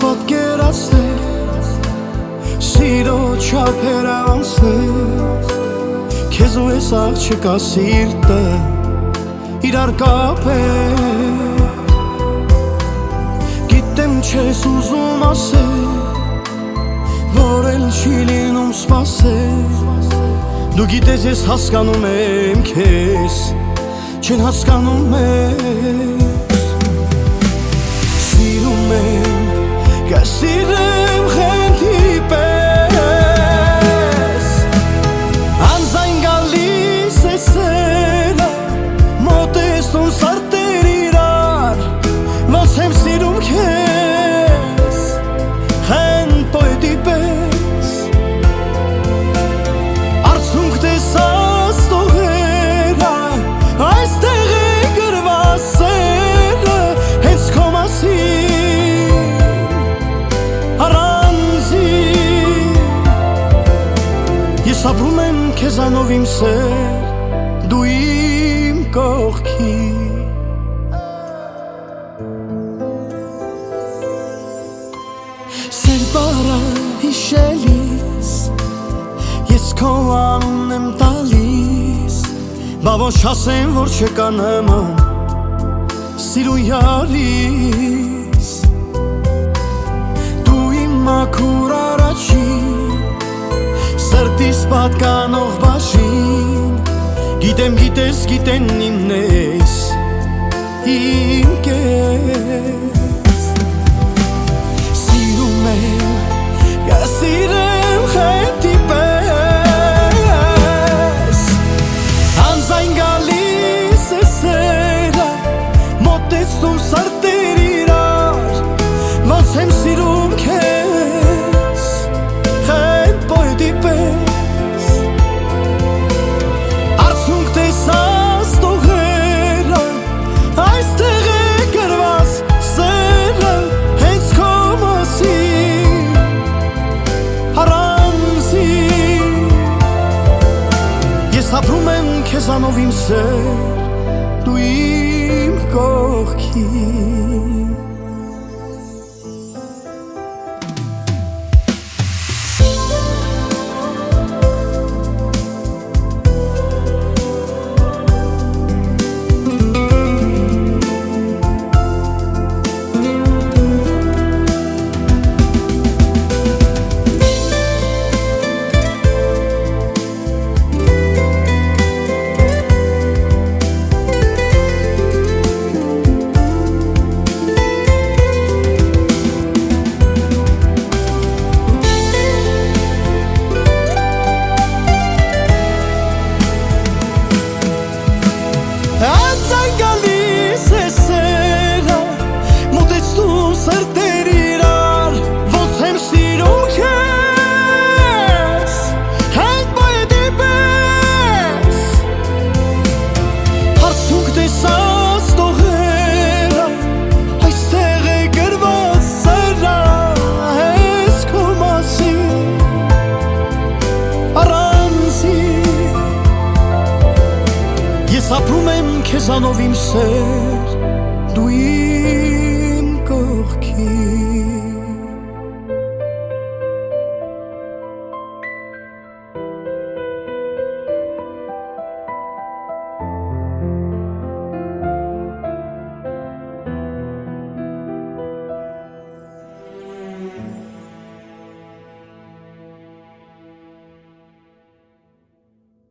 պատկերացնես սիրո չափերը անցնես քեզ ու ես աղջկա սիրտը իրար կապել գիտեմ չես ուզում ասել որ էլ չի լինում սպասել դու գիտես ես հասկանում եմ քեզ չեն հասկանում ես սիրում եմ կսիրեմ խենթի պես անձայն գալիս է սերը մոտեցնում սարդեր իրար ոնց եմ սիրում քեզ խենթ պոետի պես արցունք տեսած տողերը այստեղ է գրված սերը հենց քո մասին առանձին ես ապրում եմ քեզանով իմ սեր դու իմ կողքի սեր բարը հիշելիս ես քո անունն եմ տալիս բա ոչ ասեմ որ չկա նման սիրուն յարիս դու իմ մաքուր առաջին սրտիս պատկանող բաժին գիտեմ գիտես գիտեն իմն ես իմ կես սիրում եմ կսիրեմ խենթի պես անձայն գալիս է սերը մոտեցնում սարդեր իրար ոնց եմ սիրում քեզ խենթ պոետի պես արցունք տեսած տողերը այստեղ է գրված սերը հենց քո մասին առանձին ես ապրում եմ քեզանով իմ սեր դու իմ կողքի անձայն գալիս է սերը մոտեցնում սրտեր իրար ոնց եմ սիրում քեզ խենթ պոետի պես արցունք տեսած տողերը այստեղ է գրված սերը հենց քո մասին առանձին ես ապրում եմ քեզանով իմ սեր